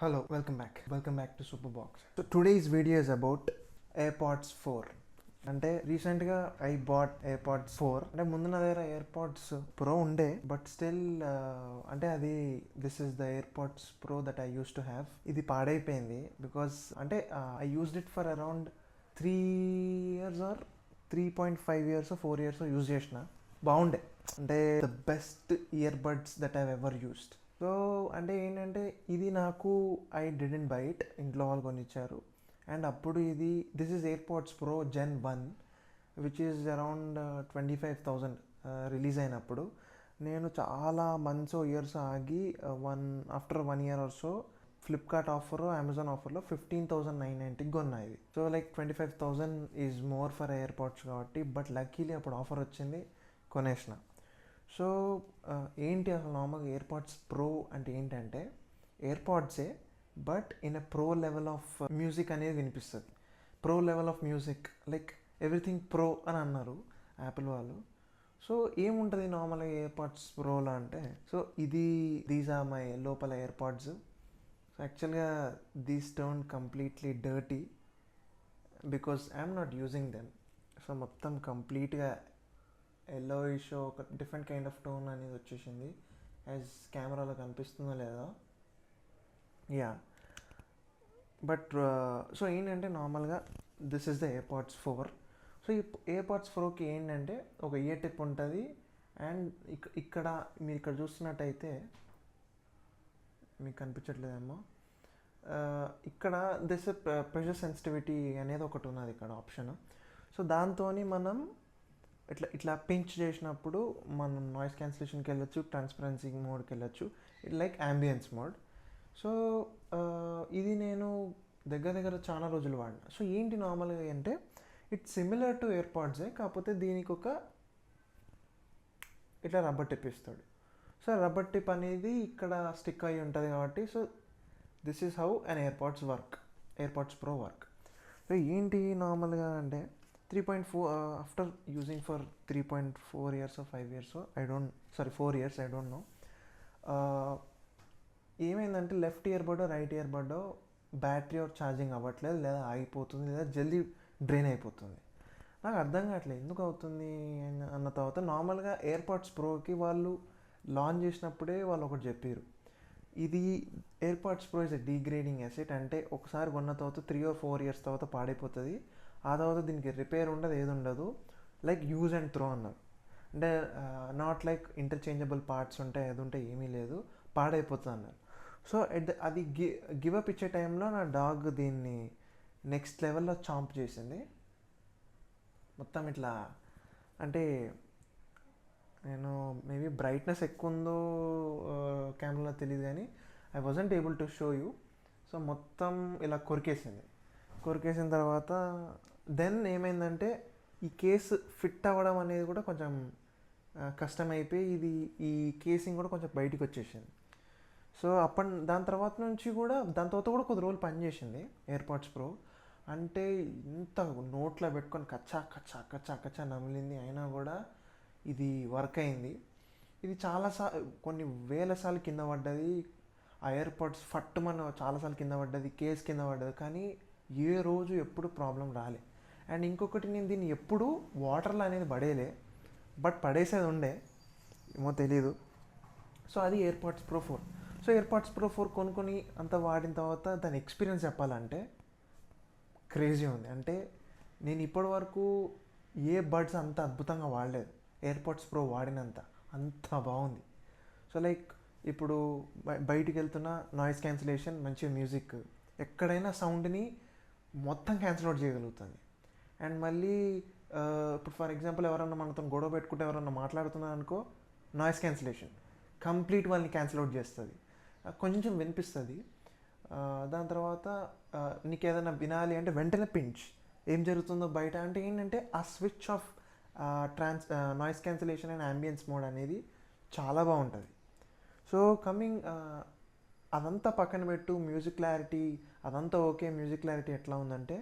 Hello, welcome back. Welcome back to Superbox. So today's video is about AirPods 4. అంటే రీసెంట్గా I bought AirPods 4. అంటే ముందు నా దగ్గర ఎయిర్పాడ్స్ ప్రో ఉండే, బట్ స్టిల్ అంటే అది this is the AirPods Pro that I use to have. ఇది పాడైపోయింది బికాస్ అంటే I used it for around 3 years or 3.5 years 4 years use చేసిన. బాగుండే, అంటే the best ear buds that I've ever used. So అంటే ఏంటంటే ఇది నాకు ఐ డిడెంట్ బై ఇట్, ఇంట్లో వాళ్ళు కొనిచ్చారు. అండ్ అప్పుడు ఇది this is AirPods Pro Gen 1 which is around 25,000 release అయినప్పుడు. నేను చాలా మంత్స్ ఇయర్స్ ఆగి after 1 year or so Flipkart offer, Amazon ఆఫర్లో 15,990 కొన్నా ఇది. So like 25,000 is more for AirPods కాబట్టి, బట్ లక్కీలీ అప్పుడు ఆఫర్ వచ్చింది, కొనేసిన. సో ఏంటి అసలు నార్మల్గా ఎయిర్పాడ్స్ ప్రో అంటే ఏంటంటే ఎయిర్పాడ్సే, but in a pro level of music అనేది వినిపిస్తుంది. Pro level of music, like everything pro అని అన్నారు యాపిల్ వాళ్ళు. సో ఏముంటుంది నార్మల్గా ఎయిర్పాడ్స్ ప్రోలో అంటే, సో దీస్ ఆర్ మై లోపల ఎయిర్పాడ్స్. సో యాక్చువల్గా these turn completely dirty because I'm not using them. So మొత్తం కంప్లీట్గా ఎల్లోయిష్, ఒక డిఫరెంట్ కైండ్ ఆఫ్ టోన్ అనేది వచ్చేసింది. యాజ్ కెమెరాలో కనిపిస్తుందో లేదా, యా. బట్ సో ఏంటంటే నార్మల్గా this is the AirPods 4. So ఈ ఎయిర్పాడ్స్ 4కి ఏంటంటే ఒక ఇయర్ టిప్ ఉంటుంది. అండ్ ఇక్కడ మీరు ఇక్కడ చూస్తున్నట్టయితే మీకు కనిపించట్లేదేమో, ఇక్కడ దిస్ ప్రెషర్ సెన్సిటివిటీ అనేది ఒకటి ఉన్నది ఇక్కడ ఆప్షన్. సో దాంతో మనం ఇట్లా పించ్ చేసినప్పుడు మనం నాయిస్ క్యాన్సిలేషన్కి వెళ్ళొచ్చు, ట్రాన్స్పరెన్సీ మోడ్కి వెళ్ళొచ్చు, లైక్ యాంబియన్స్ మోడ్. సో ఇది నేను దగ్గర చాలా రోజులు వాడిన. సో ఏంటి నార్మల్గా అంటే ఇట్స్ సిమిలర్ టు ఎయిర్పాడ్సే, కాకపోతే దీనికి ఒక ఇట్లా రబ్బర్ టిప్ ఇస్తాడు. సో రబ్బర్ టిప్ అనేది ఇక్కడ స్టిక్ అయి ఉంటుంది కాబట్టి, so this is how an AirPods pro work. So ఏంటి నార్మల్గా అంటే 3.4 after using for 3.4 years or 5 years, 4 years, I don't know. ఏమైందంటే left ear bud right ear bud battery charging అవ్వట్లేదు, లేదా ఆగిపోతుంది, లేదా జల్దీ డ్రైన్ అయిపోతుంది. నాకు అర్థం కావట్లేదు ఎందుకు అవుతుంది అన్న తర్వాత నార్మల్గా ఎయిర్పాడ్స్ ప్రోకి వాళ్ళు లాంచ్ చేసినప్పుడే వాళ్ళు ఒకటి చెప్పారు, ఇది AirPods pro is a degrading asset. అంటే ఒకసారి కొన్న తర్వాత 3 or 4 years తర్వాత పాడైపోతుంది, ఆ తర్వాత దీనికి రిపేర్ ఉండదు, ఏది ఉండదు, లైక్ యూజ్ అండ్ త్రో అన్నారు. అంటే నాట్ లైక్ ఇంటర్చేంజబుల్ పార్ట్స్ ఉంటాయి, అది ఉంటే ఏమీ లేదు, పాడైపోతుంది అన్నారు. సో అది గివప్ ఇచ్చే టైంలో నా డాగ్ దీన్ని నెక్స్ట్ లెవెల్లో చాంప్ చేసింది. మొత్తం ఇట్లా, అంటే నేను మేబీ బ్రైట్నెస్ ఎక్కువ ఉందో కెమెరాలో తెలియదు కానీ I wasn't able to show you. So మొత్తం ఇలా కొరికేసిన తర్వాత దెన్ ఏమైందంటే ఈ కేస్ ఫిట్ అవ్వడం అనేది కూడా కొంచెం కష్టమైపోయి ఈ కేసింగ్ కూడా కొంచెం బయటికి వచ్చేసింది. సో దాని తర్వాత కూడా కొద్ది రోజులు పనిచేసింది ఎయిర్పాడ్స్ ప్రో. అంటే ఇంత నోట్లో పెట్టుకొని కచ్చా కచ్చా కచ్చా కచ్చా నమిలింది, అయినా కూడా ఇది వర్క్ అయింది. ఇది కొన్ని వేల సార్లు కింద పడ్డది, ఆ ఎయిర్పాడ్స్ ఫట్టుమని చాలాసార్లు కింద పడ్డది, కేస్ కింద పడ్డది, కానీ ఏ రోజు ఎప్పుడు ప్రాబ్లం రాలే. అండ్ ఇంకొకటి, నేను దీన్ని ఎప్పుడు వాటర్లో అనేది పడేయలే, బట్ పడేసేది ఉండే, ఏమో తెలీదు. సో అది AirPods pro 4. So AirPods pro 4 కొనుక్కొని అంత వాడిన తర్వాత దాని ఎక్స్పీరియన్స్ చెప్పాలంటే క్రేజీ ఉంది. అంటే నేను ఇప్పటి వరకు ఏ బడ్స్ అంత అద్భుతంగా వాడలేదు, ఎయిర్పాడ్స్ ప్రో వాడినంత అంత బాగుంది. సో లైక్ ఇప్పుడు బయటికి వెళ్తున్న నాయిస్ క్యాన్సిలేషన్, మంచి మ్యూజిక్, ఎక్కడైనా సౌండ్ని మొత్తం క్యాన్సిల్ అవుట్ చేయగలుగుతుంది. అండ్ మళ్ళీ ఇప్పుడు ఫర్ ఎగ్జాంపుల్ ఎవరన్నా మనతో గొడవ పెట్టుకుంటే ఎవరన్నా మాట్లాడుతున్నారు అనుకో, నాయిస్ క్యాన్సిలేషన్ కంప్లీట్ వాళ్ళని క్యాన్సిల్ అవుట్ చేస్తుంది, కొంచెం వినిపిస్తుంది. దాని తర్వాత నీకు ఏదైనా వినాలి అంటే వెంటనే పించ్ ఏం జరుగుతుందో బయట, అంటే ఏంటంటే ఆ switch off noise cancellation and ambience mode అనేది చాలా బాగుంటుంది. సో అదంతా పక్కన పెట్టు, మ్యూజిక్ క్లారిటీ అదంతా ఓకే. మ్యూజిక్ క్లారిటీ ఎట్లా ఉందంటే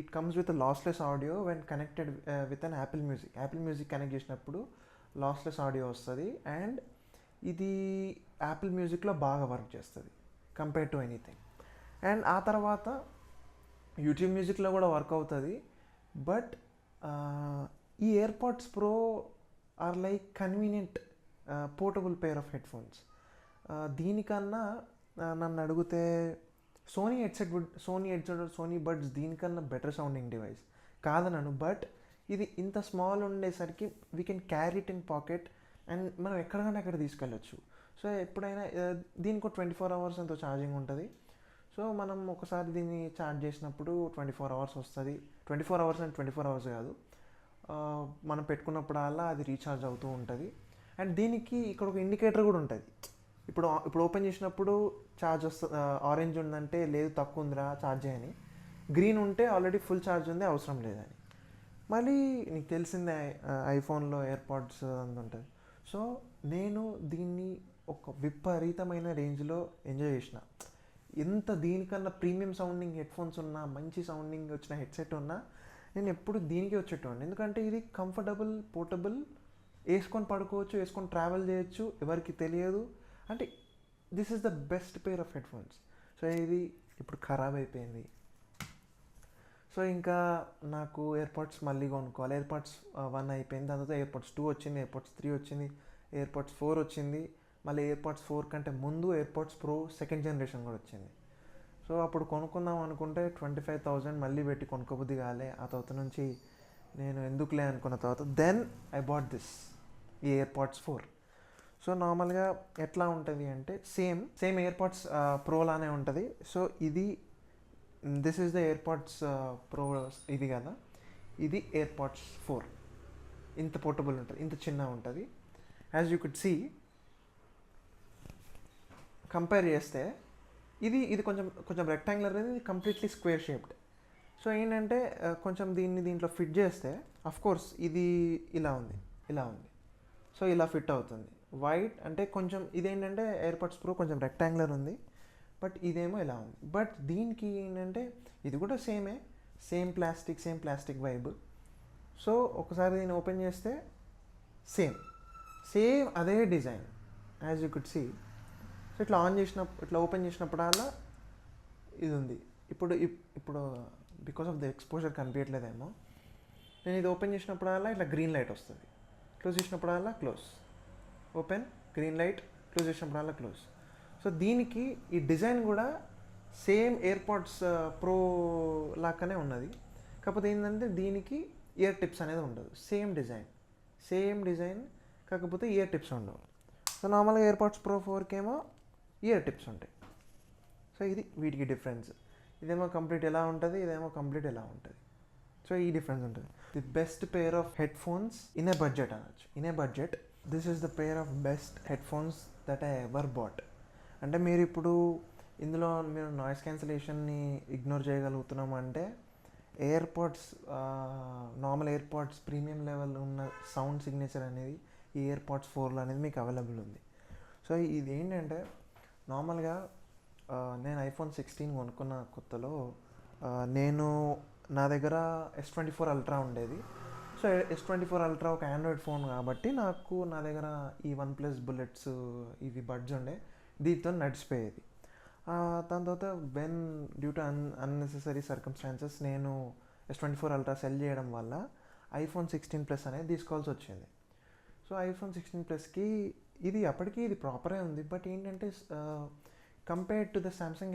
it comes with lossless audio when connected with an apple music connect చేసినప్పుడు లాస్లెస్ ఆడియో వస్తుంది. అండ్ ఇది యాపిల్ మ్యూజిక్లో బాగా వర్క్ చేస్తుంది. Compare to anything. అండ్ ఆ తర్వాత యూట్యూబ్ మ్యూజిక్లో కూడా వర్క్ అవుతుంది. బట్ ఈ AirPods Pro are like convenient portable pair of headphones. దీనికన్నా నన్ను అడిగితే సోనీ హెడ్సెట్ సోనీ బడ్స్ దీనికన్నా బెటర్ సౌండింగ్ డివైస్ కాదనను. బట్ ఇది ఇంత స్మాల్ ఉండేసరికి we can carry it in pocket and మనం ఎక్కడికైనా అక్కడ తీసుకెళ్ళచ్చు. సో ఎప్పుడైనా దీనికి 24 hours ఎంతో ఛార్జింగ్ ఉంటుంది. సో మనం ఒకసారి దీన్ని ఛార్జ్ చేసినప్పుడు 24 hours వస్తుంది. 24 hours అంటే 24 hours కాదు, మనం పెట్టుకున్నప్పుడల్లా అది రీఛార్జ్ అవుతూ ఉంటుంది. అండ్ దీనికి ఇక్కడ ఒక ఇండికేటర్ కూడా ఉంటుంది. ఇప్పుడు ఓపెన్ చేసినప్పుడు ఛార్జ్ వస్తుంది, ఆరెంజ్ ఉందంటే లేదు తక్కువ ఉందిరా ఛార్జ్ చేయని, గ్రీన్ ఉంటే ఆల్రెడీ ఫుల్ ఛార్జ్ ఉంది అవసరం లేదని. మళ్ళీ నీకు తెలిసిందే ఐఫోన్లో ఎయిర్పాడ్స్ అంత ఉంటుంది. సో నేను దీన్ని ఒక విపరీతమైన రేంజ్లో ఎంజాయ్ చేసిన. ఎంత దీనికన్నా ప్రీమియం సౌండింగ్ హెడ్ఫోన్స్ ఉన్నా, మంచి సౌండింగ్ వచ్చిన హెడ్సెట్ ఉన్నా నేను ఎప్పుడు దీనికే వచ్చేటోండి. ఎందుకంటే ఇది కంఫర్టబుల్, పోర్టబుల్, వేసుకొని పడుకోవచ్చు, వేసుకొని ట్రావెల్ చేయొచ్చు, ఎవరికి తెలియదు. అంటే this is the best pair of headphones. So ఇది ఇప్పుడు ఖరాబ్ అయిపోయింది. సో ఇంకా నాకు ఎయిర్పాడ్స్ మళ్ళీ కొనుక్కోవాలి. ఎయిర్పాడ్స్ 1 అయిపోయింది, దాని తర్వాత ఎయిర్పాడ్స్ 2 వచ్చింది, ఎయిర్పాడ్స్ 3 వచ్చింది, ఎయిర్పాడ్స్ 4 వచ్చింది. మళ్ళీ ఎయిర్పాడ్స్ 4 కంటే ముందు ఎయిర్పాడ్స్ ప్రో 2nd generation కూడా వచ్చింది. సో అప్పుడు కొనుక్కుందాం అనుకుంటే 25,000 మళ్ళీ పెట్టి కొనుక్కోబుద్ది కాలే. ఆ తర్వాత నుంచి నేను ఎందుకులే అనుకున్న తర్వాత దెన్ ఐ బాట్ ఈ ఎయిర్పాడ్స్ 4. సో నార్మల్గా ఎట్లా ఉంటుంది అంటే సేమ్ ఎయిర్పాడ్స్ ప్రో లానే ఉంటుంది. So this is the AirPods pro, ఇది కదా, ఇది ఎయిర్పాడ్స్ 4. ఇంత పోర్టబుల్ ఉంటుంది, ఇంత చిన్న ఉంటుంది. As you could see, compare చేస్తే ఇది కొంచెం రెక్టాంగులర్, ఇది కంప్లీట్లీ స్క్వేర్ షేప్డ్. సో ఏంటంటే కొంచెం దీంట్లో ఫిట్ చేస్తే అఫ్కోర్స్ ఇది ఇలా ఉంది. సో ఇలా ఫిట్ అవుతుంది. వైట్ అంటే కొంచెం ఇదేంటంటే ఎయిర్పాడ్స్ ప్రో కొంచెం రెక్టాంగులర్ ఉంది, బట్ ఇదేమో ఇలా ఉంది. బట్ దీనికి ఏంటంటే ఇది కూడా సేమ్ ప్లాస్టిక్ వైబ్. సో ఒకసారి దీన్ని ఓపెన్ చేస్తే సేమ్ అదే design as you could see. So ఇట్లా ఓపెన్ చేసినప్పుడల్లా ఇది ఉంది. ఇప్పుడు బికాస్ ఆఫ్ ద ఎక్స్పోజర్ కనిపించట్లేదేమో, నేను ఇది ఓపెన్ చేసినప్పుడల్లా ఇట్లా గ్రీన్ లైట్ వస్తుంది, క్లోజ్ చేసినప్పుడల్లా close, open, green light, close చేసినప్పుడల్లా క్లోజ్. సో దీనికి ఈ డిజైన్ కూడా సేమ్ ఎయిర్పాడ్స్ ప్రో లాగానే ఉన్నది. కాకపోతే ఏంటంటే దీనికి ఇయర్ టిప్స్ అనేది ఉండదు. సేమ్ డిజైన్ కాకపోతే ఇయర్ టిప్స్ ఉండవు. సో నార్మల్గా ఎయిర్పాడ్స్ ప్రో 4 ఏమో ఇయర్ టిప్స్ ఉంటాయి. సో ఇది వీటికి డిఫరెన్స్. ఇదేమో కంప్లీట్ ఎలా ఉంటుంది, ఇదేమో కంప్లీట్ ఎలా ఉంటుంది. సో ఈ డిఫరెన్స్ ఉంటుంది. The best pair of headphones in a budget అనొచ్చు. This is the pair of best headphones that I ever bought. అంటే మీరు ఇప్పుడు ఇందులో మీరు నాయిస్ క్యాన్సిలేషన్ని ఇగ్నోర్ చేయగలుగుతున్నాం అంటే నార్మల్ ఎయిర్పాడ్స్ ప్రీమియం లెవెల్ ఉన్న సౌండ్ సిగ్నేచర్ అనేది ఈ ఎయిర్పాడ్స్ 4లో అనేది మీకు అవైలబుల్ ఉంది. సో ఇది ఏంటంటే నార్మల్గా నేను ఐఫోన్ 16 కొనుక్కున్న కొత్తలో నా దగ్గర S24 Ultra ఉండేది. సో S24 Ultra ఒక ఆండ్రాయిడ్ ఫోన్ కాబట్టి నా దగ్గర ఈ OnePlus బుల్లెట్స్ ఇవి బడ్స్ ఉండే, దీంతో నడిచిపోయేది. దాని తర్వాత డ్యూ టు అన్నెసెసరీ సర్కమ్స్టాన్సెస్ నేను S24 Ultra సెల్ చేయడం వల్ల ఐఫోన్ 16 Plus అనేది తీసుకోవాల్సి వచ్చింది. సో ఐఫోన్ 16 Plusకి అప్పటికి ఇది ప్రాపరే ఉంది. బట్ ఏంటంటే compared to the Samsung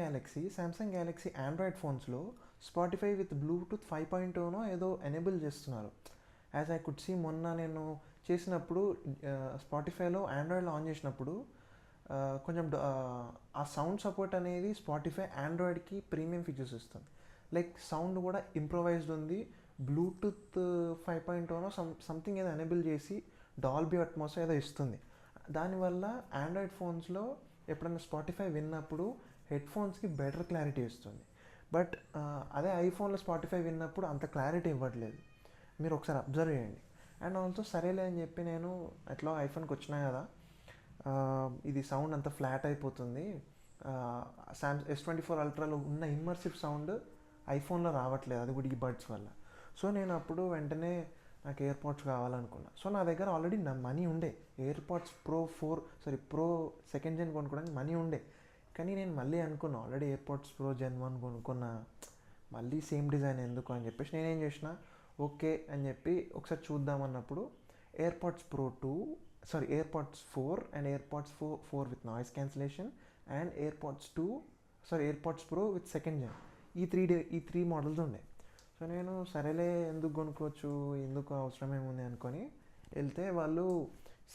Galaxy Android ఫోన్స్లో స్పాటిఫై విత్ బ్లూటూత్ 5.0 ఏదో ఎనేబుల్ చేస్తున్నారు. యాజ్ ఐ కుడ్ సీ, మొన్న నేను చేసినప్పుడు స్పాటిఫైలో ఆండ్రాయిడ్లో ఆన్ చేసినప్పుడు కొంచెం ఆ సౌండ్ సపోర్ట్ అనేది స్పాటిఫై ఆండ్రాయిడ్కి ప్రీమియం ఫీచర్స్ ఇస్తుంది. లైక్ సౌండ్ కూడా ఇంప్రొవైజ్డ్ ఉంది. బ్లూటూత్ 5.0 సంథింగ్ ఏదో ఎనేబుల్ చేసి డాల్బీ అట్మాస్ ఏదో ఇస్తుంది. దానివల్ల ఆండ్రాయిడ్ ఫోన్స్లో ఎప్పుడైనా స్పాటిఫై విన్నప్పుడు హెడ్ ఫోన్స్కి బెటర్ క్లారిటీ ఇస్తుంది. బట్ అదే ఐఫోన్లో స్పాటిఫై విన్నప్పుడు అంత క్లారిటీ ఇవ్వట్లేదు. మీరు ఒకసారి అబ్జర్వ్ చేయండి. అండ్ ఆల్సో సరేలే అని చెప్పి నేను ఎట్లా ఐఫోన్కి వచ్చినా కదా, ఇది సౌండ్ అంత ఫ్లాట్ అయిపోతుంది, S24 Ultraలో ఉన్న ఇమ్మర్సివ్ సౌండ్ ఐఫోన్లో రావట్లేదు, అది కూడా ఈ బడ్స్ వల్ల. సో నేను అప్పుడు వెంటనే నాకు ఎయిర్పాడ్స్ కావాలనుకున్నా. సో నా దగ్గర ఆల్రెడీ మనీ ఉండే, ఎయిర్పాడ్స్ ప్రో 2nd gen కొనుక్కోవడానికి మనీ ఉండే. కానీ నేను మళ్ళీ అనుకున్నా ఆల్రెడీ ఎయిర్పాడ్స్ ప్రో జెన్ 1 కొనుక్కున్న, మళ్ళీ సేమ్ డిజైన్ ఎందుకు అని చెప్పేసి నేనేం చేసిన, ఓకే అని చెప్పి ఒకసారి చూద్దామన్నప్పుడు AirPods pro 2 AirPods 4 and AirPods 4 with noise cancellation and AirPods pro with second gen, ఈ త్రీ మోడల్స్ ఉండే. సో నేను సరేలే ఎందుకు కొనుక్కోవచ్చు, ఎందుకు అవసరం ఏముంది అనుకొని వెళ్తే వాళ్ళు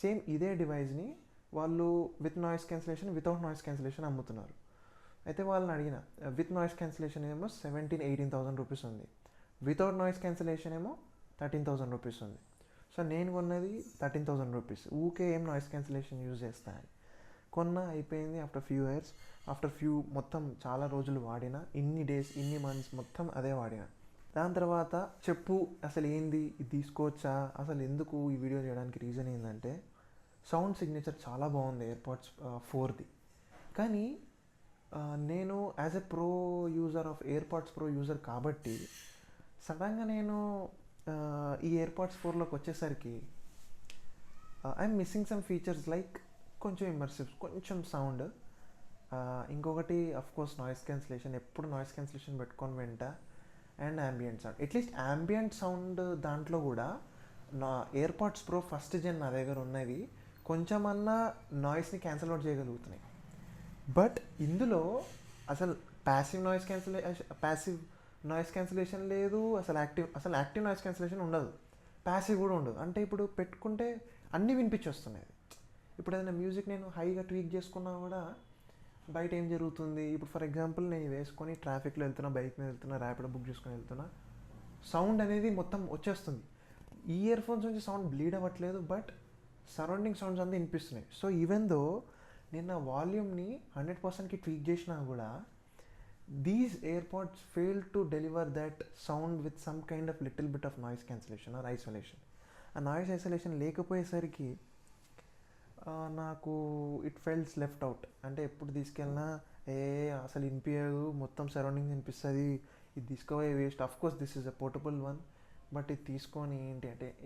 సేమ్ ఇదే డివైస్ని వాళ్ళు with noise cancellation without noise cancellation అమ్ముతున్నారు. అయితే వాళ్ళని అడిగిన, విత్ నాయిస్ క్యాన్సిలేషన్ ఏమో 18,000 రూపీస్ ఉంది, వితౌట్ నాయిస్ క్యాన్సిలేషన్ ఏమో 13,000 రూపీస్ ఉంది. సో నేను కొన్నది 13,000 రూపీస్, ఊకే ఏం నాయిస్ క్యాన్సిలేషన్ యూజ్ చేస్తా అని కొన్న. అయిపోయింది ఆఫ్టర్ ఫ్యూ మొత్తం చాలా రోజులు వాడిన, ఇన్ని డేస్ ఇన్ని మంత్స్ మొత్తం అదే వాడిన. దాని తర్వాత చెప్పు అసలు ఏంది ఇది తీసుకోవచ్చా, అసలు ఎందుకు ఈ వీడియో చేయడానికి రీజన్ ఏంటంటే సౌండ్ సిగ్నేచర్ చాలా బాగుంది ఎయిర్పాడ్స్ 4ది. కానీ నేను as a pro user of AirPods pro user కాబట్టి సడన్గా నేను ఈ ఎయిర్పాడ్స్ 4లోకి వచ్చేసరికి I'm missing some features like కొంచెం ఇమ్మర్సివ్, కొంచెం సౌండ్, ఇంకొకటి అఫ్కోర్స్ నాయిస్ క్యాన్సిలేషన్, ఎప్పుడు నాయిస్ క్యాన్సిలేషన్ పెట్టుకొని వింటా, and ambient sound. At least ambient sound దాంట్లో కూడా నా ఎయిర్పాడ్స్ ప్రో ఫస్ట్ జెన్ నా దగ్గర ఉన్నవి కొంచెమన్నా నాయిస్ని క్యాన్సిల్ అవుట్ చేయగలుగుతున్నాయి. బట్ ఇందులో అసలు ప్యాసివ్ నాయిస్ క్యాన్సిలేషన్ లేదు, అసలు యాక్టివ్ నాయిస్ క్యాన్సిలేషన్ ఉండదు, ప్యాసివ్ కూడా ఉండదు. అంటే ఇప్పుడు పెట్టుకుంటే అన్నీ వినిపించొస్తున్నాయి. ఇప్పుడు ఏదైనా మ్యూజిక్ నేను హైగా ట్వీక్ చేసుకున్నా కూడా బయట ఏం జరుగుతుంది, ఇప్పుడు ఫర్ ఎగ్జాంపుల్ నేను వేసుకొని ట్రాఫిక్లో వెళ్తున్నా, బైక్ మీద వెళ్తున్నా, ర్యాపిడో బుక్ చేసుకొని వెళ్తున్నా, సౌండ్ అనేది మొత్తం వచ్చేస్తుంది. ఈ ఇయర్ ఫోన్స్ నుంచి సౌండ్ బ్లీడ్ అవ్వట్లేదు, బట్ సరౌండింగ్ సౌండ్స్ అంతా వినిపిస్తున్నాయి. సో ఈవెన్ దో నేను నా వాల్యూమ్ని 100%కి ట్వీక్ చేసినా కూడా these AirPods fail to deliver that sound with some kind of little bit of noise cancellation or isolation. ఆ నాయిస్ ఐసోలేషన్ లేకపోయేసరికి నాకు ఇట్ ఫెల్స్ లెఫ్ట్ అవుట్. అంటే ఎప్పుడు తీసుకెళ్ళినా అసలు వినిపించదు, మొత్తం సరౌండింగ్స్ వినిపిస్తుంది, ఇది తీసుకోవే waste. Of course this is a portable one, but ఇది తీసుకొని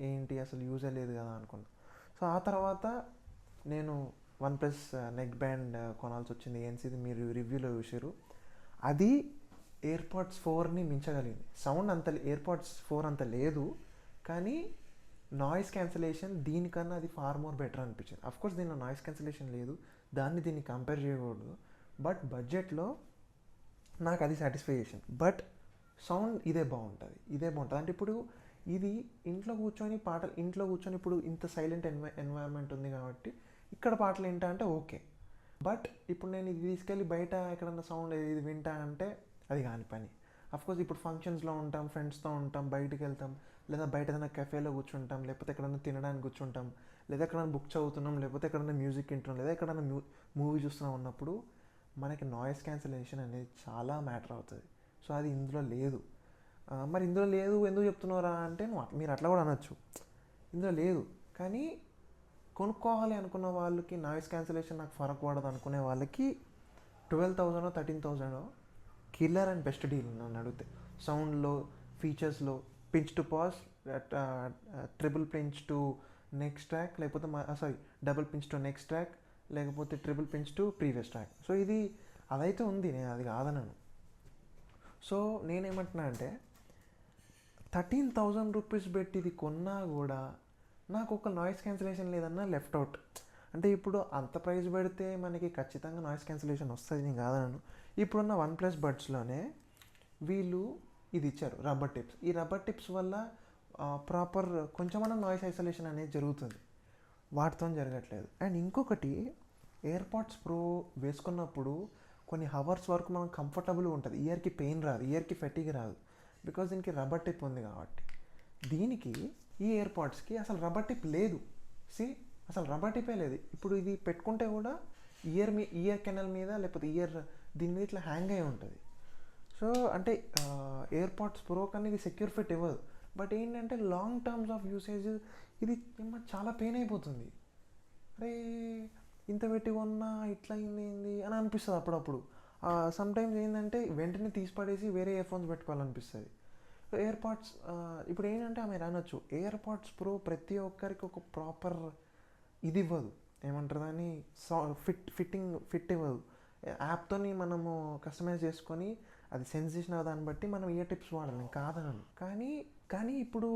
ఏంటి అసలు యూజ్ లేదు కదా అనుకున్నా. సో ఆ తర్వాత నేను OnePlus నెక్ బ్యాండ్ కొనాల్సి వచ్చింది. ఏఎన్సీది మీరు రివ్యూలో చూసారు. అది ఎయిర్పాడ్స్ 4ని మించగలిగింది. సౌండ్ అంత ఎయిర్పాడ్స్ 4 అంత లేదు, కానీ నాయిస్ క్యాన్సిలేషన్ దీనికన్నా అది ఫార్ మోర్ బెటర్ అనిపించింది. అఫ్కోర్స్ దీనిలో నాయిస్ క్యాన్సిలేషన్ లేదు, దీన్ని కంపేర్ చేయకూడదు, బట్ బడ్జెట్లో నాకు అది సాటిస్ఫై చేసింది. బట్ సౌండ్ ఇదే బాగుంటుంది. అంటే ఇప్పుడు ఇది ఇంట్లో కూర్చొని ఇప్పుడు ఇంత సైలెంట్ ఎన్వైరన్మెంట్ ఉంది కాబట్టి ఇక్కడ పాటలు వింటా అంటే ఓకే. బట్ ఇప్పుడు నేను ఇది తీసుకెళ్ళి బయట ఎక్కడన్నా సౌండ్ ఇది వింటా అంటే అది కాని పని. అఫ్కోర్స్ ఇప్పుడు ఫంక్షన్స్లో ఉంటాం, ఫ్రెండ్స్తో ఉంటాం, బయటికి వెళ్తాం, లేదా బయట ఏదైనా కెఫేలో కూర్చుంటాం, లేకపోతే ఎక్కడైనా తినడానికి కూర్చుంటాం, లేదా ఎక్కడైనా బుక్ చదువుతున్నాం, లేకపోతే ఎక్కడైనా మ్యూజిక్ వింటున్నాం, లేదా ఎక్కడైనా మూవీ చూస్తున్నాం ఉన్నప్పుడు మనకి నాయిస్ క్యాన్సిలేషన్ అనేది చాలా మ్యాటర్ అవుతుంది. సో అది ఇందులో లేదు. మరి ఇందులో లేదు ఎందుకు చెప్తున్నారా అంటే మీరు అట్లా కూడా అనొచ్చు, ఇందులో లేదు. కానీ కొనుక్కోవాలి అనుకున్న వాళ్ళకి, నాయిస్ క్యాన్సిలేషన్ నాకు ఫరక్ పడదు అనుకునే వాళ్ళకి 12,000 13,000 కిల్లర్ అండ్ బెస్ట్ డీల్ నన్ను అడిగితే. సౌండ్లో, ఫీచర్స్లో, pinch to pause, triple pinch to next track, లేకపోతే double pinch to next track, లేకపోతే triple pinch to previous track. So ఇది అదైతే ఉంది, నేను అది కాదనను. సో నేనేమంటున్నా అంటే 13,000 రూపీస్ పెట్టి ఇది కొన్నా కూడా నాకు ఒక నాయిస్ క్యాన్సిలేషన్ లేదన్నా లెఫ్ట్ అవుట్. అంటే ఇప్పుడు అంత ప్రైస్ పెడితే మనకి ఖచ్చితంగా నాయిస్ క్యాన్సిలేషన్ వస్తుంది, నేను కాదనను. ఇప్పుడున్న OnePlus బడ్స్లోనే వీళ్ళు ఇది ఇచ్చారు, రబ్బర్ టిప్స్. ఈ రబ్బర్ టిప్స్ వల్ల ప్రాపర్ కొంచెమన్నా నాయిస్ ఐసోలేషన్ అనేది జరుగుతుంది, వాటితో జరగట్లేదు. అండ్ ఇంకొకటి, ఎయిర్పాడ్స్ ప్రో వేసుకున్నప్పుడు కొన్ని హవర్స్ వరకు మనం కంఫర్టబుల్గా ఉంటుంది, ఇయర్కి పెయిన్ రాదు, ఇయర్కి ఫెటిగ్ రాదు, బికాజ్ దీనికి రబ్బర్ టిప్ ఉంది కాబట్టి. దీనికి ఈ ఎయిర్పాడ్స్కి అసలు రబ్బర్ టిప్ లేదు. అసలు రబ్బర్ టిప్పే లేదు. ఇప్పుడు ఇది పెట్టుకుంటే కూడా ఇయర్ కెనల్ మీద, లేకపోతే దీని మీద ఇట్లా హ్యాంగ్ అయి ఉంటుంది. సో అంటే ఎయిర్పాడ్స్ ప్రో కన్నా ఇది సెక్యూర్ ఫిట్ ఇవ్వదు. బట్ ఏంటంటే లాంగ్ టర్మ్స్ ఆఫ్ యూసేజ్ ఇది చాలా పెయిన్ అయిపోతుంది. అరే ఇంత పెట్టి కొన్నా ఇట్లా అయింది అని అనిపిస్తుంది అప్పుడప్పుడు. సమ్టైమ్స్ ఏంటంటే వెంటనే తీసి పడేసి వేరే ఇయర్ ఫోన్స్ పెట్టుకోవాలనిపిస్తుంది. ఎయిర్పాడ్స్ ఇప్పుడు ఏంటంటే ఆమె అనొచ్చు, ఎయిర్పాడ్స్ ప్రో ప్రతి ఒక్కరికి ఒక ప్రాపర్ ఇది ఇవ్వదు, ఏమంటారు దాన్ని, ఫిట్ ఇవ్వదు. యాప్తోని మనము కస్టమైజ్ చేసుకొని అది సెన్సేషన్ దాన్ని బట్టి మనం ఇయర్ టిప్స్ వాడలేం, కాదనను. కానీ కానీ ఇప్పుడు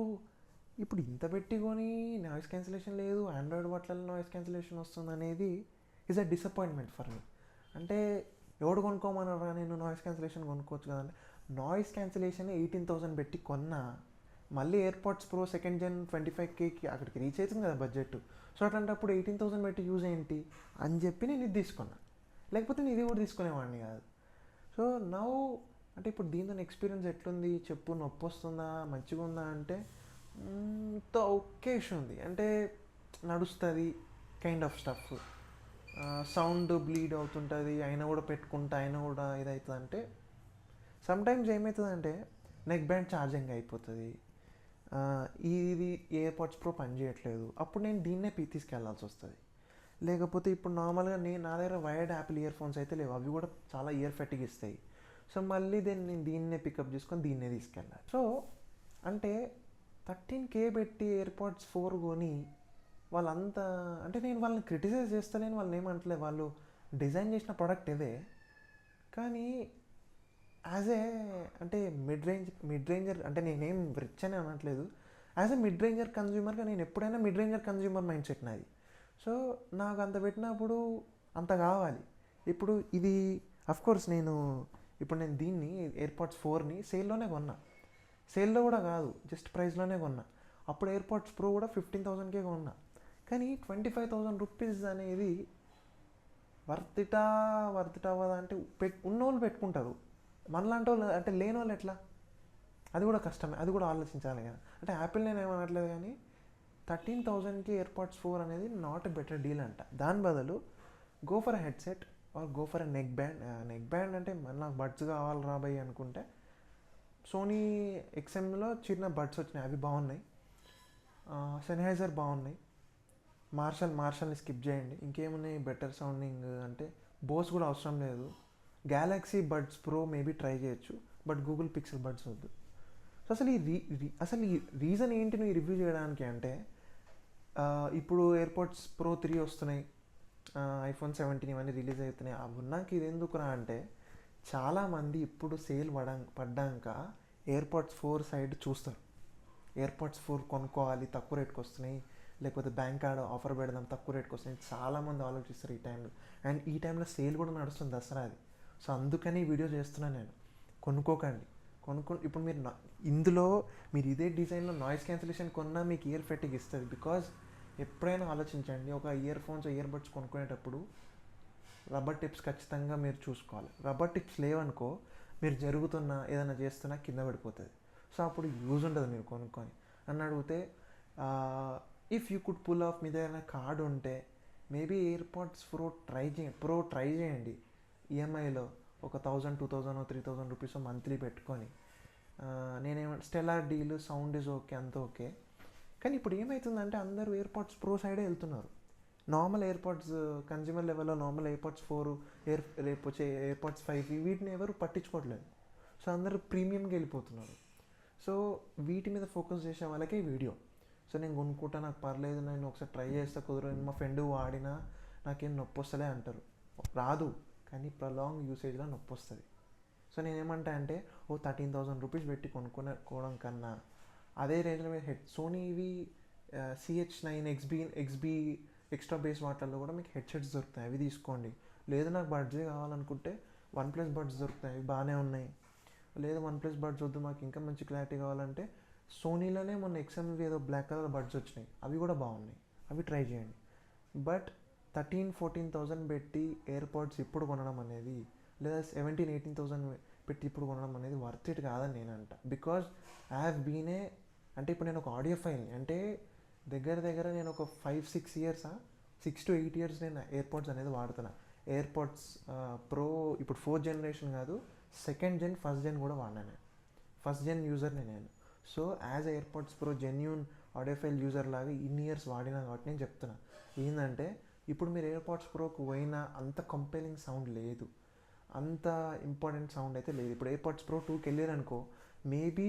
ఇంత పెట్టి కొని నాయిస్ క్యాన్సిలేషన్ లేదు, ఆండ్రాయిడ్ వాటిలలో నాయిస్ క్యాన్సిలేషన్ వస్తుంది అనేది is a disappointment for me. అంటే ఎవడు కొనుక్కోమన్నారా, నేను నాయిస్ క్యాన్సిలేషన్ కొనుక్కోవచ్చు కదంటే. నాయిస్ క్యాన్సిలేషన్ 18,000 పెట్టి కొన్నా, మళ్ళీ ఎయిర్పాడ్స్ ప్రో సెకండ్ జెన్ 25Kకి అక్కడికి రీచ్ అవుతుంది కదా బడ్జెట్. సో అట్లాంటప్పుడు 18,000 పెట్టి యూజ్ ఏంటి అని చెప్పి నేను ఇది తీసుకున్నా, లేకపోతే నేను ఇది కూడా తీసుకునేవాడిని కాదు. సో నౌ అంటే ఇప్పుడు దీంతో ఎక్స్పీరియన్స్ ఎట్లుంది చెప్పు, నొప్పి వస్తుందా మంచిగా ఉందా అంటే ఓకే ఉంది, అంటే నడుస్తుంది kind of stuff. Sound bleed అవుతుంటుంది అయినా కూడా పెట్టుకుంటా, అయినా కూడా ఇదవుతుంది. అంటే సమ్టైమ్స్ ఏమవుతుందంటే నెక్ బ్యాండ్ ఛార్జింగ్ అయిపోతుంది, ఇది ఎయిర్పాడ్స్ ప్రో పని చేయట్లేదు, అప్పుడు నేను దీన్నే తీసుకెళ్లాల్సి వస్తుంది. లేకపోతే ఇప్పుడు నార్మల్గా నా దగ్గర వైర్డ్ యాపిల్ ఇయర్ ఫోన్స్ అయితే లేవు, అవి కూడా చాలా ఇయర్ ఫెట్టిగ్ ఇస్తాయి. సో మళ్ళీ నేను దీన్నే పికప్ చేసుకొని దీన్నే తీసుకెళ్ళాలి. సో అంటే 13K పెట్టి ఎయిర్పాడ్స్ 4 కొని వాళ్ళంతా, అంటే నేను వాళ్ళని క్రిటిసైజ్ చేస్తలేను, వాళ్ళని ఏమంటలేదు, వాళ్ళు డిజైన్ చేసిన ప్రోడక్ట్ ఇదే. కానీ యాజ్ ఏ అంటే మిడ్ రేంజర్ అంటే నేనేం రిచ్ అని అనట్లేదు, యాజ్ ఏ మిడ్ రేంజర్ కన్జ్యూమర్గా నేను ఎప్పుడైనా mid ranger consumer mind set నాది. సో నాకు అంత పెట్టినప్పుడు అంత కావాలి. ఇప్పుడు ఇది అఫ్కోర్స్ ఇప్పుడు నేను దీన్ని ఎయిర్పాడ్స్ 4ని సేల్లోనే కొన్నా, సేల్లో కూడా కాదు జస్ట్ ప్రైస్లోనే కొన్నా. అప్పుడు ఎయిర్పాడ్స్ ప్రో కూడా 15,000కే కొన్నా. కానీ 25,000 రూపీస్ అనేది వర్తిటా అవ్వదా అంటే ఉన్నోళ్ళు పెట్టుకుంటారు, మనలాంటి వాళ్ళు అంటే లేని వాళ్ళు ఎట్లా, అది కూడా కష్టమే, అది కూడా ఆలోచించాలి కదా. అంటే యాపిల్ నేను ఏమనట్లేదు, కానీ 13,000కి ఎయిర్పాడ్స్ 4 అనేది నాట్ ఎ బెటర్ డీల్ అంట. దాని బదులు go for a headset or go for a neck band అంటే నాకు బడ్స్ కావాలి రాబోయే అనుకుంటే సోనీ XMలో చిన్న బడ్స్ వచ్చినాయి, అవి బాగున్నాయి. సెన్హైజర్ బాగున్నాయి. మార్షల్ని స్కిప్ చేయండి. ఇంకేమున్నాయి బెటర్ సౌండింగ్ అంటే బోస్ కూడా అవసరం లేదు. Galaxy buds pro maybe try చేయొచ్చు, బట్ గూగుల్ పిక్సెల్ బడ్స్ వద్దు. సో అసలు ఈ రీజన్ ఏంటి నువ్వు రివ్యూ చేయడానికి అంటే, ఇప్పుడు ఎయిర్పాడ్స్ ప్రో 3 వస్తున్నాయి, iPhone 17 ఇవన్నీ రిలీజ్ అవుతున్నాయి, అవి ఉన్నాక ఇది ఎందుకురా అంటే, చాలామంది ఇప్పుడు సేల్ పడ్డాక ఎయిర్పాడ్స్ 4 సైడ్ చూస్తారు. ఎయిర్పాడ్స్ 4 కొనుక్కోవాలి, తక్కువ రేట్కి వస్తున్నాయి, లేకపోతే బ్యాంక్ కార్డ్ ఆఫర్ పెడదాం తక్కువ రేట్కి వస్తున్నాయి, చాలామంది ఆలోచిస్తారు ఈ టైంలో. అండ్ ఈ టైంలో సేల్ కూడా నడుస్తుంది దసరాది. సో అందుకని ఈ వీడియో చేస్తున్నాను నేను. కొనుక్కోకండి. ఇప్పుడు మీరు ఇందులో మీరు ఇదే డిజైన్లో నాయిస్ క్యాన్సిలేషన్ కొన్నా మీకు ఇయర్ ఫెట్టిగ్ ఇస్తుంది. బికాజ్ ఎప్పుడైనా ఆలోచించండి, ఒక ఇయర్ ఫోన్స్ ఇయర్ బడ్స్ కొనుక్కునేటప్పుడు రబ్బర్ టిప్స్ ఖచ్చితంగా మీరు చూసుకోవాలి. రబ్బర్ టిప్స్ లేవనుకో మీరు జరుగుతున్నా ఏదైనా చేస్తున్నా కింద పడిపోతుంది. సో అప్పుడు యూజ్ ఉండదు మీరు కొనుక్కొని. అని అడిగితే if you could pull off, మీ దగ్గర కార్డు ఉంటే మేబీ ఎయిర్పాడ్స్ ప్రో ట్రై చేయండి. ఈఎంఐలో ఒక 1,000, 2,000, 3,000 రూపీస్ మంత్లీ పెట్టుకొని. Stellar deal, sound is okay, అంత ఓకే. కానీ ఇప్పుడు ఏమవుతుందంటే అందరూ ఎయిర్పాడ్స్ ప్రో సైడే వెళ్తున్నారు. నార్మల్ ఎయిర్పాడ్స్ కన్జ్యూమర్ లెవెల్లో నార్మల్ ఎయిర్పాడ్స్ 4 రేపు వచ్చే ఎయిర్పాడ్స్ 5 వీటిని ఎవరు పట్టించుకోవట్లేదు. సో అందరూ ప్రీమియంకి వెళ్ళిపోతున్నారు. సో వీటి మీద ఫోకస్ చేసే వాళ్ళకే ఈ వీడియో. సో నేను కొనుక్కుంటా, నాకు పర్లేదు, నేను ఒకసారి ట్రై చేస్తా, కుదరదు, మా ఫ్రెండ్ వాడినా నాకేం నొప్పి వస్తలే అంటారు. రాదు, కానీ ప్రొలాంగ్ యూసేజ్లో నొప్పి వస్తుంది. సో నేనేమంటా అంటే 13,000 రూపీస్ పెట్టి కొనుక్కోవడం కన్నా అదే రేంజ్లో మీరు సోనీవి CH9 XB ఎక్స్ట్రా బేస్ వాటిల్లో కూడా మీకు హెడ్సెట్స్ దొరుకుతాయి, అవి తీసుకోండి. లేదు నాకు బడ్జే కావాలనుకుంటే OnePlus బడ్స్ దొరుకుతాయి, అవి బాగానే ఉన్నాయి. లేదు OnePlus బడ్స్ వద్దు, మాకు ఇంకా మంచి క్లారిటీ కావాలంటే సోనీలోనే మొన్న XMవి ఏదో బ్లాక్ కలర్ బడ్స్ వచ్చినాయి, అవి కూడా బాగున్నాయి, అవి ట్రై చేయండి. బట్ 13,000-14,000 పెట్టి ఎయిర్పాడ్స్ ఇప్పుడు కొనడం అనేది, లేదా 17,000-18,000 పెట్టి ఇప్పుడు కొనడం అనేది వర్త్ ఇట్ కాదని నేను అంట. బికాజ్ ఐ హ్యావ్ బీన్ అంటే ఇప్పుడు నేను ఒక ఆడియో ఫైల్ అంటే దగ్గర నేను ఒక 5-6 ఇయర్స్ 6 to 8 ఇయర్స్ నేను ఎయిర్పాడ్స్ అనేది వాడుతున్నా. ఎయిర్పాడ్స్ ప్రో ఇప్పుడు 4th జనరేషన్ కాదు, 2nd gen 1st gen కూడా వాడినా నేను. 1st gen యూజర్ని నేను. So as AirPods pro genuine audio file user లాగా ఇన్ని ఇయర్స్ వాడినా కాబట్టి నేను చెప్తున్నా. ఏంటంటే ఇప్పుడు మీరు ఎయిర్పాడ్స్ ప్రోకి పోయినా అంత కంపెలింగ్ సౌండ్ లేదు, అంత ఇంపార్టెంట్ సౌండ్ అయితే లేదు. ఇప్పుడు ఎయిర్పాడ్స్ ప్రో 2కి వెళ్ళారనుకో మేబీ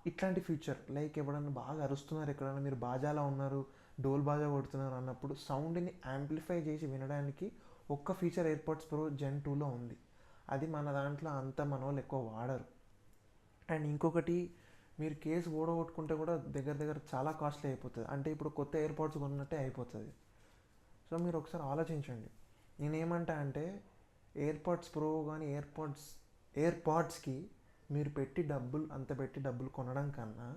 ఇట్లాంటి ఫ్యూచర్ లైక్ ఎప్పుడన్నా బాగా అరుస్తున్నారు, ఎక్కడన్నా మీరు బాజాలో ఉన్నారు, డోల్ బాజా కొడుతున్నారు అన్నప్పుడు సౌండ్ని యాంప్లిఫై చేసి వినడానికి ఒక్క ఫీచర్ ఎయిర్పాడ్స్ ప్రో జెన్ 2లో ఉంది. అది మన దాంట్లో అంత మన వాళ్ళు ఎక్కువ వాడరు. అండ్ ఇంకొకటి, మీరు కేసు ఓడగొట్టుకుంటే కూడా దగ్గర దగ్గర చాలా కాస్ట్లీ అయిపోతుంది. అంటే ఇప్పుడు కొత్త ఎయిర్పాడ్స్ కొన్నట్టే అయిపోతుంది. సో మీరు ఒకసారి ఆలోచించండి. నేనేమంటా అంటే ఎయిర్పాడ్స్ ప్రో కానీ ఎయిర్పాడ్స్కి మీరు పెట్టి డబ్బులు కొనడం కన్నా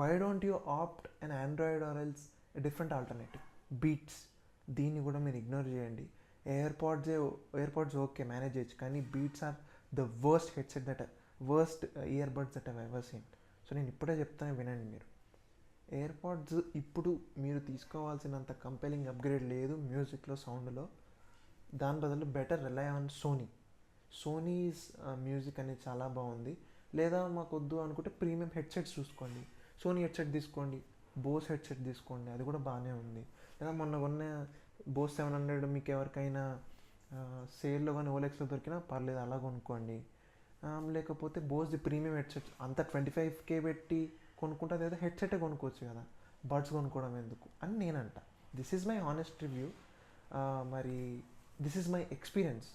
why don't you opt an Android or else different alternative Beats. దీన్ని కూడా మీరు ఇగ్నోర్ చేయండి. ఎయిర్పాడ్స్ ఓకే మేనేజ్ చేయొచ్చు, కానీ Beats are the worst ear buds that I've ever seen. So నేను ఇప్పుడే చెప్తాను, వినండి మీరు. ఎయిర్పాడ్స్ ఇప్పుడు మీరు తీసుకోవాల్సినంత కంపెలింగ్ అప్గ్రేడ్ లేదు మ్యూజిక్లో, సౌండ్లో. దాని బదులు బెటర్ రిలై ఆన్ సోనీస్ మ్యూజిక్ అనేది చాలా బాగుంది. లేదా మాకు వద్దు అనుకుంటే ప్రీమియం హెడ్సెట్స్ చూసుకోండి. సోనీ హెడ్సెట్ తీసుకోండి, బోస్ హెడ్సెట్ తీసుకోండి, అది కూడా బాగానే ఉంది. లేదా మొన్న కొన్న బోస్ 700 మీకు ఎవరికైనా సేల్లో కానీ ఓలెక్స్లో దొరికినా పర్లేదు, అలా కొనుక్కోండి. లేకపోతే బోస్ది ప్రీమియం హెడ్సెట్ అంత 25K పెట్టి కొనుక్కుంటే అదేదో హెడ్సెటే కొనుక్కోవచ్చు కదా, బడ్స్ కొనుక్కోవడం ఎందుకు అని నేనంట. This is my honest review. మరి this is my experience.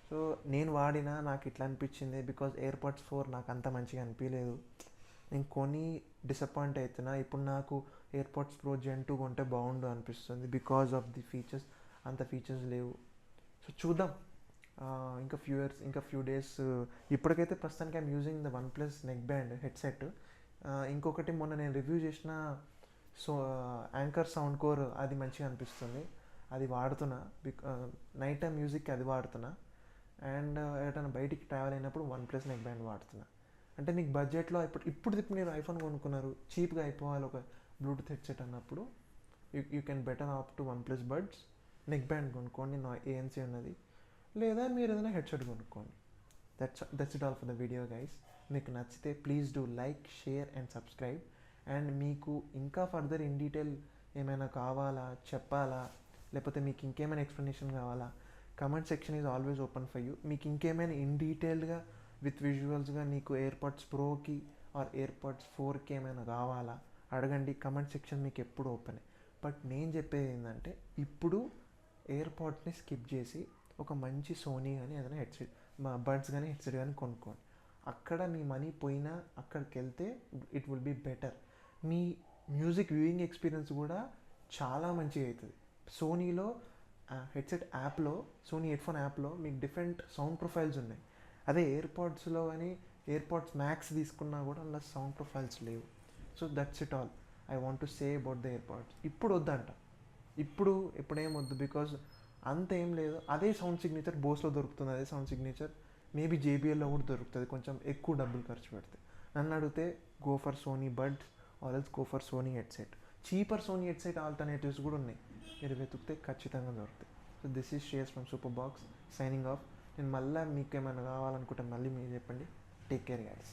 So నేను వాడినా నాకు ఇట్లా అనిపించింది బికాజ్ ఎయిర్పాడ్స్ 4 నాకు అంత మంచిగా అనిపించలేదు. నేను కొని డిసప్పాయింట్ అవుతున్నా. ఇప్పుడు నాకు ఎయిర్పాడ్స్ ప్రో జెన్ 2 కొంటే బాగుండు అనిపిస్తుంది బికాజ్ ఆఫ్ ది ఫీచర్స్. అంత ఫీచర్స్ లేవు. సో చూద్దాం ఇంకా ఫ్యూ డేస్. ఇప్పటికైతే ప్రస్తుతానికి I'm using the OnePlus neck band headset. ఇంకొకటి మొన్న నేను రివ్యూ చేసిన యాంకర్ సౌండ్ కోర్, అది మంచిగా అనిపిస్తుంది, అది వాడుతున్నా. నైట్ టైం మ్యూజిక్కి అది వాడుతున్నా. అండ్ ఎటైనా బయటికి ట్రావెల్ అయినప్పుడు OnePlus నెక్ బ్యాండ్ వాడుతున్నా. అంటే మీకు బడ్జెట్లో ఇప్పుడు మీరు ఐఫోన్ కొనుక్కున్నారు, చీప్గా అయిపోవాలి ఒక బ్లూటూత్ హెడ్సెట్ అన్నప్పుడు you can better op to OnePlus buds. Neck band కొనుక్కోండి, ANC ఉన్నది. లేదా మీరు ఏదైనా హెడ్సెట్ కొనుక్కోండి. That's it all for the video guys. మీకు నచ్చితే please do like, share and subscribe. And మీకు ఇంకా ఫర్దర్ ఇన్ డీటెయిల్ ఏమైనా కావాలా, చెప్పాలా, లేకపోతే మీకు ఇంకేమైనా ఎక్స్ప్లెనేషన్ కావాలా, comment section is always open for you. మీకు ఇంకేమైనా ఇన్ డీటెయిల్డ్గా విత్ విజువల్స్గా నీకు ఎయిర్పాడ్స్ ప్రోకి ఆర్ ఎయిర్పాడ్స్ 4కి ఏమైనా కావాలా అడగండి. కమెంట్ సెక్షన్ మీకు ఎప్పుడు ఓపెనే. బట్ నేను చెప్పేది ఏంటంటే ఇప్పుడు ఎయిర్పాడ్స్ని స్కిప్ చేసి ఒక మంచి సోనీ కానీ ఏదైనా హెడ్సెట్, బడ్స్ కానీ హెడ్సెట్ కానీ కొనుక్కోండి. అక్కడ మీ మనీ పోయినా అక్కడికి వెళ్తే ఇట్ విల్ బీ బెటర్. మీ మ్యూజిక్ వ్యూయింగ్ ఎక్స్పీరియన్స్ కూడా చాలా మంచిగా అవుతుంది. సోనీలో హెడ్సెట్ యాప్లో, సోనీ హెడ్ఫోన్ యాప్లో మీకు డిఫరెంట్ సౌండ్ ప్రొఫైల్స్ ఉన్నాయి. అదే ఎయిర్పాడ్స్లో కానీ ఎయిర్పాడ్స్ మ్యాక్స్ తీసుకున్నా కూడా అలా సౌండ్ ప్రొఫైల్స్ లేవు. So that's it all I want to say about the AirPods. ఇప్పుడు వద్దంట, ఇప్పుడేం వద్దు, బికాజ్ అంత ఏం లేదు. అదే సౌండ్ సిగ్నేచర్ బోస్లో దొరుకుతుంది, అదే సౌండ్ సిగ్నేచర్ మేబీ JBLలో కూడా దొరుకుతుంది కొంచెం ఎక్కువ డబ్బులు ఖర్చు పెడితే. నన్ను అడిగితే go for Sony buds or else go for Sony headset. Cheaper Sony headset alternatives కూడా ఉన్నాయి, మీరు వెతుకుతే ఖచ్చితంగా దొరుకుతాయి. So this is shares from super box signing off. నేను మళ్ళీ మీకు ఏమైనా కావాలనుకుంటే మళ్ళీ మీరు చెప్పండి. Take care guys.